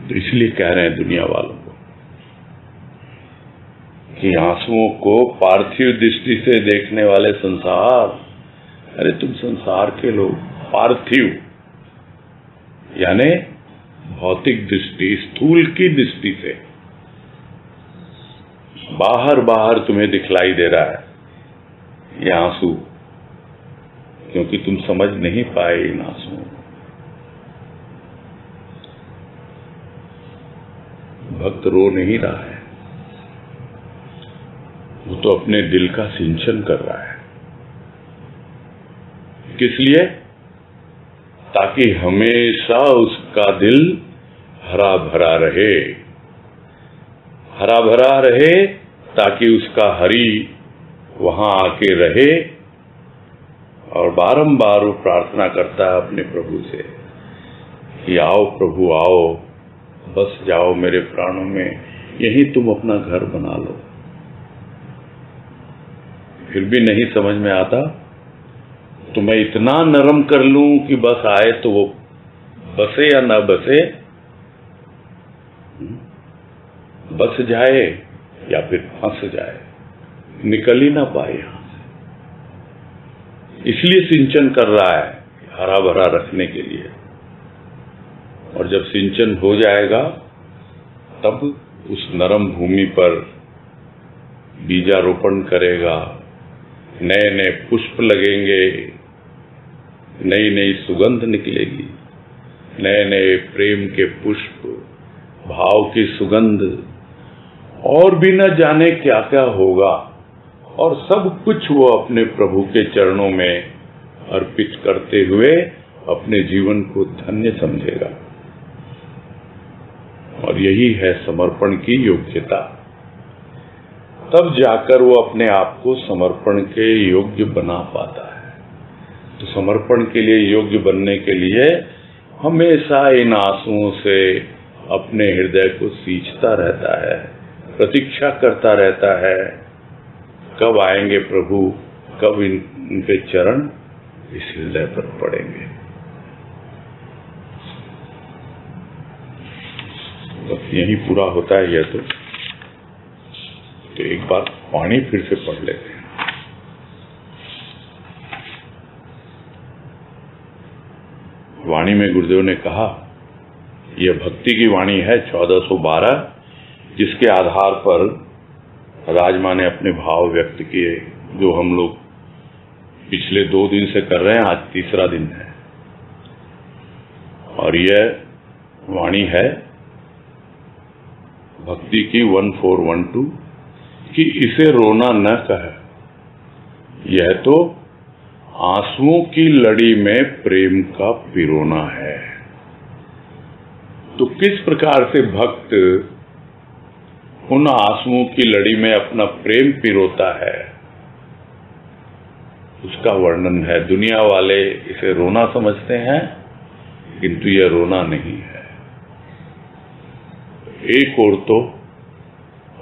तो इसलिए कह रहे हैं दुनिया वालों को कि आंसुओं को पार्थिव दृष्टि से देखने वाले संसार, अरे तुम संसार के लोग, पार्थिव यानी भौतिक दृष्टि, स्थूल की दृष्टि से बाहर बाहर तुम्हें दिखलाई दे रहा है ये आंसू, क्योंकि तुम समझ नहीं पाए इन आंसुओं को। भक्त रो नहीं रहा है, वो तो अपने दिल का सिंचन कर रहा है। किस लिए? ताकि हमेशा उसका दिल हरा भरा रहे, हरा भरा रहे, ताकि उसका हरि वहां आके रहे। और बारंबार वो प्रार्थना करता है अपने प्रभु से कि आओ प्रभु आओ, बस जाओ मेरे प्राणों में, यहीं तुम अपना घर बना लो। फिर भी नहीं समझ में आता तो मैं इतना नरम कर लूं कि बस आए तो वो बसे या ना बसे, बस जाए या फिर फंस जाए, निकल ही ना पाए यहां से। इसलिए सिंचन कर रहा है, हरा भरा रखने के लिए। और जब सिंचन हो जाएगा तब उस नरम भूमि पर बीजारोपण करेगा, नए नए पुष्प लगेंगे, नई नई सुगंध निकलेगी, नए नए प्रेम के पुष्प, भाव की सुगंध, और भी न जाने क्या क्या होगा। और सब कुछ वो अपने प्रभु के चरणों में अर्पित करते हुए अपने जीवन को धन्य समझेगा। और यही है समर्पण की योग्यता। तब जाकर वो अपने आप को समर्पण के योग्य बना पाता है। तो समर्पण के लिए योग्य बनने के लिए हमेशा इन आंसुओं से अपने हृदय को सींचता रहता है, प्रतीक्षा करता रहता है, कब आएंगे प्रभु, कब इनके चरण इस हृदय पर पड़ेंगे। बस यही पूरा होता है यह। तो एक बार वाणी फिर से पढ़ लेते हैं। वाणी में गुरुदेव ने कहा, यह भक्ति की वाणी है 1412, जिसके आधार पर राजमा ने अपने भाव व्यक्त किए, जो हम लोग पिछले 2 दिन से कर रहे हैं, आज तीसरा दिन है। और यह वाणी है भक्ति की 1412 कि इसे रोना न कहे, यह तो आंसुओं की लड़ी में प्रेम का पिरोना है। तो किस प्रकार से भक्त उन आंसुओं की लड़ी में अपना प्रेम पिरोता है, उसका वर्णन है। दुनिया वाले इसे रोना समझते हैं, किंतु यह रोना नहीं है। एक ओर तो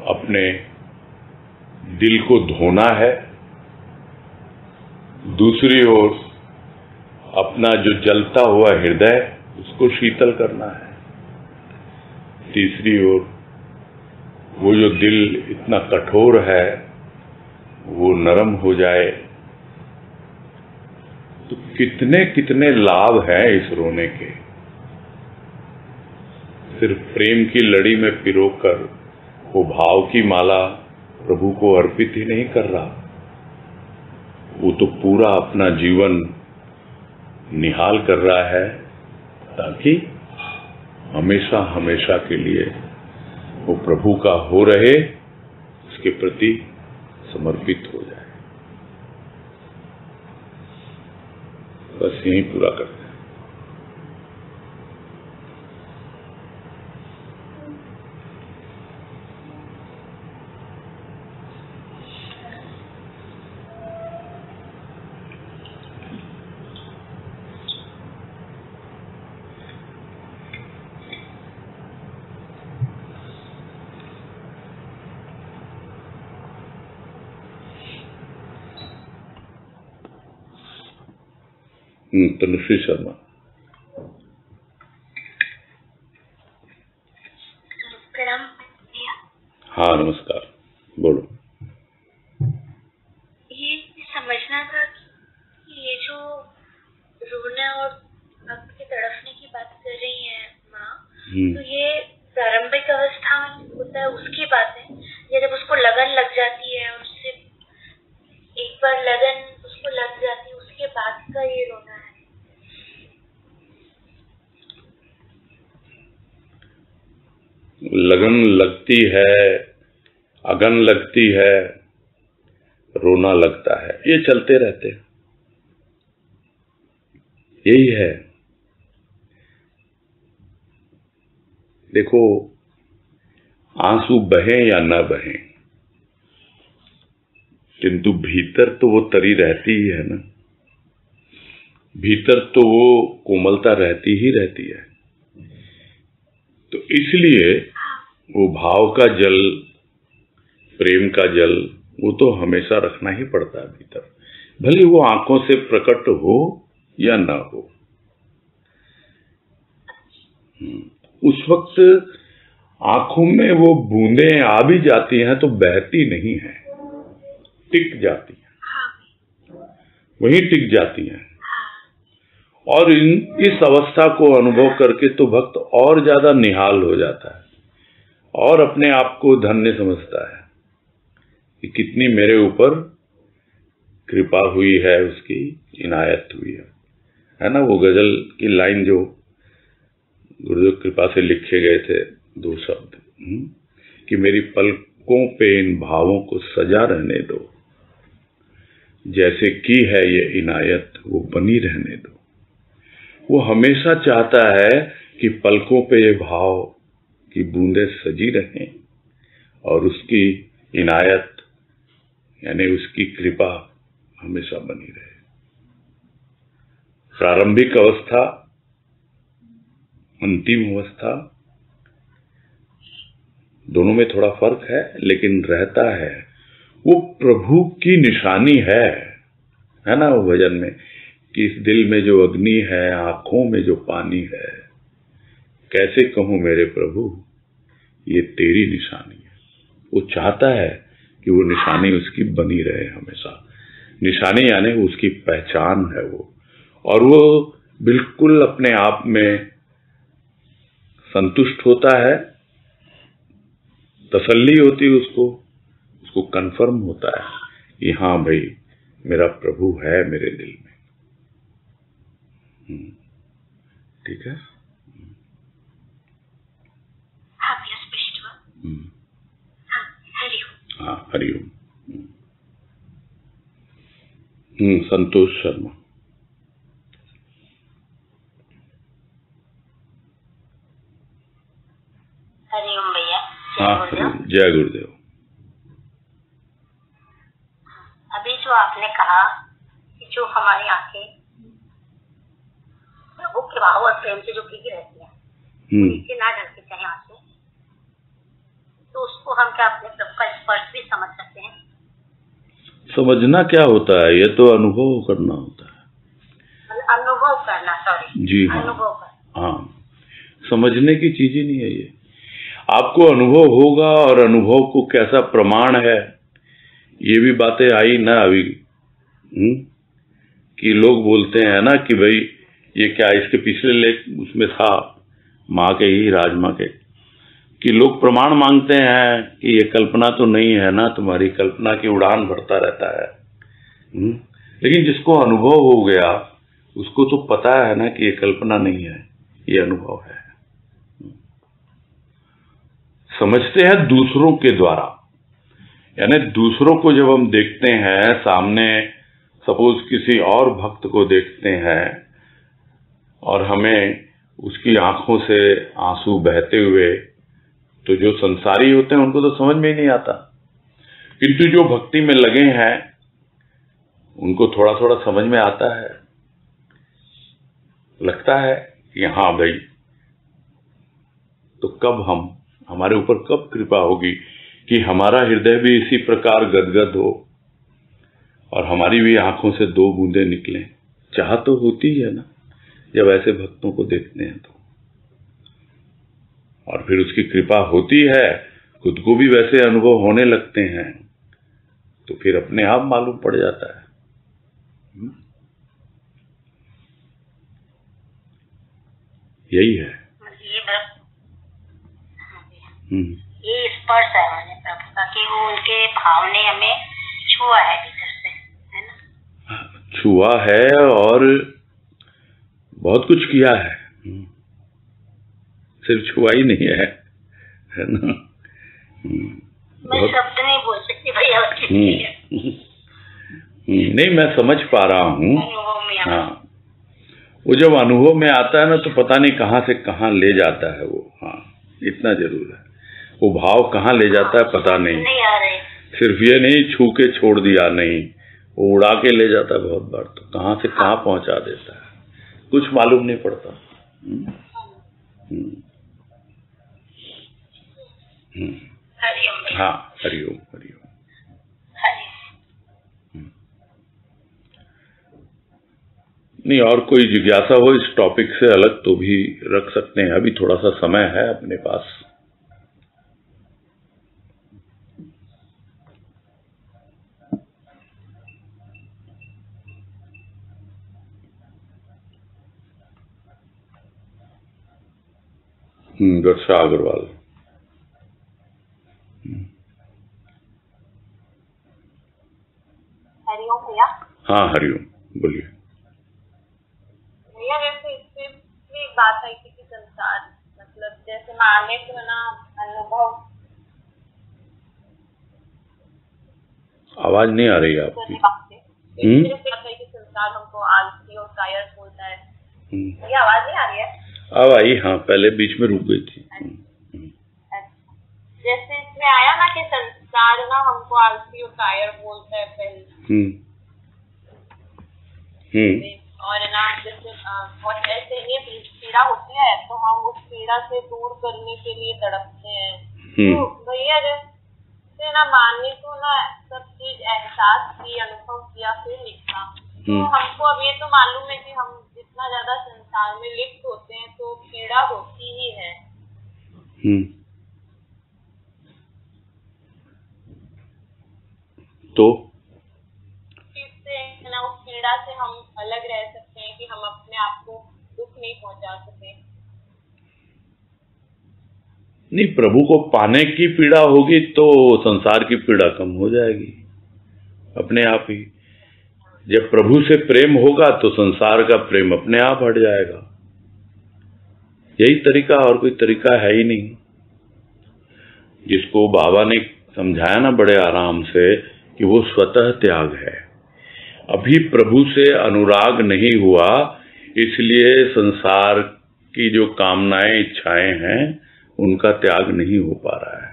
अपने दिल को धोना है, दूसरी ओर अपना जो जलता हुआ हृदय उसको शीतल करना है, तीसरी ओर वो जो दिल इतना कठोर है वो नरम हो जाए। तो कितने कितने लाभ हैं इस रोने के। सिर्फ प्रेम की लड़ी में पिरोकर वो भाव की माला प्रभु को अर्पित ही नहीं कर रहा, वो तो पूरा अपना जीवन निहाल कर रहा है, ताकि हमेशा हमेशा के लिए वो प्रभु का हो रहे, उसके प्रति समर्पित हो जाए। बस यहीं पूरा करते हैं। तनुश्री शर्मा। प्रणाम भैया। हाँ नमस्कार, बोलो। ये समझना था कि ये जो रोना और भक्त के तड़पने की बात कर रही है माँ, तो ये प्रारंभिक अवस्था में होता है उसकी बात है, या जब उसको लगन लग जाती है और उससे एक बार लगन उसको लग जाती है उसके बाद का ये रोना है? लगन लगती है, अगन लगती है, रोना लगता है, ये चलते रहते हैं, यही है। देखो, आंसू बहे या न बहे, किंतु भीतर तो वो तरी रहती ही है ना, भीतर तो वो कोमलता रहती ही रहती है। तो इसलिए वो भाव का जल, प्रेम का जल, वो तो हमेशा रखना ही पड़ता है भीतर, भले वो आंखों से प्रकट हो या ना हो। उस वक्त आंखों में वो बूंदें आ भी जाती हैं तो बहती नहीं है, टिक जाती हैं, वहीं टिक जाती हैं। और इस अवस्था को अनुभव करके तो भक्त और ज्यादा निहाल हो जाता है और अपने आप को धन्य समझता है कि कितनी मेरे ऊपर कृपा हुई है, उसकी इनायत हुई है ना। वो गजल की लाइन जो गुरुदेव कृपा से लिखे गए थे, 2 शब्द कि मेरी पलकों पे इन भावों को सजा रहने दो, जैसे की है ये इनायत वो बनी रहने दो। वो हमेशा चाहता है कि पलकों पे ये भाव की बूंदें सजी रहें और उसकी इनायत यानी उसकी कृपा हमेशा बनी रहे। प्रारंभिक अवस्था, अंतिम अवस्था, दोनों में थोड़ा फर्क है, लेकिन रहता है। वो प्रभु की निशानी है ना वो भजन में कि इस दिल में जो अग्नि है, आंखों में जो पानी है, कैसे कहूं मेरे प्रभु ये तेरी निशानी है। वो चाहता है कि वो निशानी उसकी बनी रहे हमेशा। निशानी यानी उसकी पहचान है वो, और वो बिल्कुल अपने आप में संतुष्ट होता है, तसल्ली होती है उसको कंफर्म होता है कि हाँ भाई मेरा प्रभु है मेरे दिल में। ठीक है। हाँ भैया, स्पष्ट हुआ। हाँ, हरिओम। हाँ हरिओम। संतोष शर्मा। हरिओम भैया। हाँ, जय गुरुदेव। अभी जो आपने कहा कि जो हमारी आंखें प्रभु के भाव और प्रेम से जो भीगी रहती है, नीचे ना ढलके चाहे आंसू, तो उसको हम क्या अपने प्रभु का स्पर्श भी समझ सकते हैं? समझना क्या होता है, ये तो अनुभव करना होता है। अनुभव करना, सॉरी जी हाँ, अनुभव करना। हाँ, समझने की चीज ही नहीं है ये। आपको अनुभव होगा, और अनुभव को कैसा प्रमाण है, ये भी बातें आई ना अभी कि लोग बोलते हैं ना कि भाई ये क्या, इसके पिछले लेख उसमें था माँ के ही, राजमाँ के, कि लोग प्रमाण मांगते हैं कि ये कल्पना तो नहीं है ना, तुम्हारी कल्पना की उड़ान भरता रहता है। लेकिन जिसको अनुभव हो गया उसको तो पता है ना कि ये कल्पना नहीं है, ये अनुभव है। समझते हैं दूसरों के द्वारा, यानी दूसरों को जब हम देखते हैं सामने, सपोज किसी और भक्त को देखते हैं और हमें उसकी आंखों से आंसू बहते हुए, तो जो संसारी होते हैं उनको तो समझ में ही नहीं आता, किंतु जो भक्ति में लगे हैं उनको थोड़ा थोड़ा समझ में आता है, लगता है कि हाँ भाई, तो कब हमारे ऊपर कब कृपा होगी कि हमारा हृदय भी इसी प्रकार गदगद हो और हमारी भी आंखों से 2 बूंदें निकलें, चाह तो होती है ना जब ऐसे भक्तों को देखते हैं तो, और फिर उसकी कृपा होती है, खुद को भी वैसे अनुभव होने लगते हैं, तो फिर अपने आप मालूम पड़ जाता है। यही है ये स्पर्श है हमारे प्रभु का कि वो उनके भाव ने हमें छुआ है भीतर से, है ना? छुआ है और बहुत कुछ किया है, सिर्फ छुआ ही नहीं है ना। मैं शब्द नहीं बोल सकती भैया उसके लिए। नहीं, मैं समझ पा रहा हूँ। हाँ, वो जब अनुभव में आता है ना तो पता नहीं कहाँ से कहाँ ले जाता है वो। हाँ, इतना जरूर है, वो भाव कहाँ ले जाता है पता नहीं आ रहे। सिर्फ ये नहीं छू के छोड़ दिया, नहीं, वो उड़ा के ले जाता है बहुत बार, तो कहाँ से कहाँ पहुंचा देता है कुछ मालूम नहीं पड़ता। हाँ, हरिओम हरिओम। नहीं, और कोई जिज्ञासा हो इस टॉपिक से अलग तो भी रख सकते हैं, अभी थोड़ा सा समय है अपने पास। वर्षा अग्रवाल। हरिओम भैया। हाँ, हरिओम, बोलिए। भैया जैसे इससे भी एक बात आई थी कि संसार मतलब जैसे माने तो ना अनुभव। आवाज नहीं आ रही है आपकी। कि संसार हमको आलसी और कायर बोलता है, ये आवाज नहीं आ रही है? अब आई, हाँ, पहले बीच में रुक गई थी। जैसे इसमें आया ना कि संसार ना हमको आलसी और कायर बोलता है पहले। और ना जैसे बहुत ऐसे ये पीड़ा होती है तो हम उस पीड़ा से दूर करने के लिए तड़पते हैं। तो भैया जैसे ना मानने को ना सब चीज एहसास की, अनुभव किया, फिर लिखा, तो हमको अब ये तो मालूम है कि हम जितना ज्यादा संसार में लिप्त होते हैं तो पीड़ा होती ही है। तो इससे ना उस पीड़ा से हम अलग रह सकते हैं कि हम अपने आप को दुख नहीं पहुंचा सके। नहीं, प्रभु को पाने की पीड़ा होगी तो संसार की पीड़ा कम हो जाएगी अपने आप ही। जब प्रभु से प्रेम होगा तो संसार का प्रेम अपने आप हट जाएगा। यही तरीका, और कोई तरीका है ही नहीं। जिसको बाबा ने समझाया ना बड़े आराम से कि वो स्वतः त्याग है। अभी प्रभु से अनुराग नहीं हुआ, इसलिए संसार की जो कामनाएं, इच्छाएं हैं, उनका त्याग नहीं हो पा रहा है।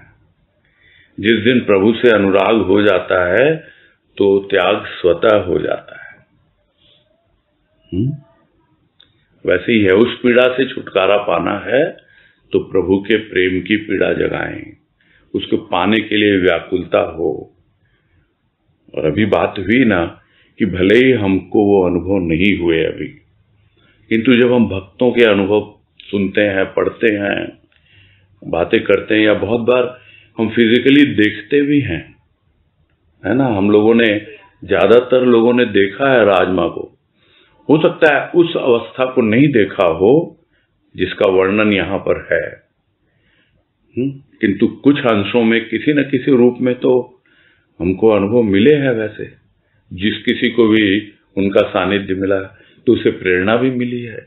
जिस दिन प्रभु से अनुराग हो जाता है तो त्याग स्वतः हो जाता है। वैसे ही है, उस पीड़ा से छुटकारा पाना है तो प्रभु के प्रेम की पीड़ा जगाएं, उसको पाने के लिए व्याकुलता हो। और अभी बात हुई ना कि भले ही हमको वो अनुभव नहीं हुए अभी, किंतु जब हम भक्तों के अनुभव सुनते हैं, पढ़ते हैं, बातें करते हैं, या बहुत बार हम फिजिकली देखते भी हैं, है ना। हम लोगों ने, ज्यादातर लोगों ने देखा है राजमा को। हो सकता है उस अवस्था को नहीं देखा हो जिसका वर्णन यहाँ पर है, किंतु कुछ अंशों में किसी न किसी रूप में तो हमको अनुभव मिले हैं। वैसे जिस किसी को भी उनका सानिध्य मिला तो उसे प्रेरणा भी मिली है।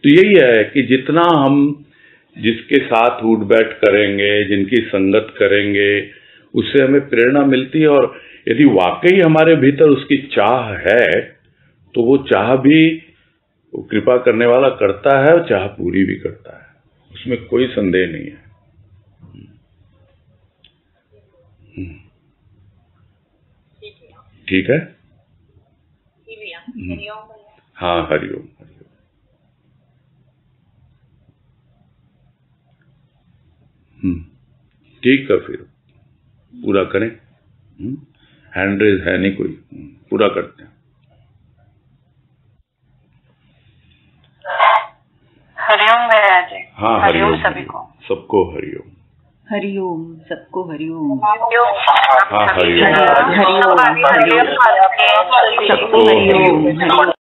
तो यही है कि जितना हम जिसके साथ उठ बैठ करेंगे, जिनकी संगत करेंगे, उससे हमें प्रेरणा मिलती है। और यदि वाकई हमारे भीतर उसकी चाह है तो वो चाह भी वो कृपा करने वाला करता है और चाह पूरी भी करता है, उसमें कोई संदेह नहीं है। ठीक है। हाँ, हरिओम हरिओम। ठीक है, फिर पूरा करें। हैंड रेज है नहीं कोई, पूरा करते हैं। हरिओम भैया जी। हाँ हरिओम सभी को, सबको हरिओम। हरिओम, सबको हरिओम। हाँ हरिओम, हरिओम, सबको हरिओम।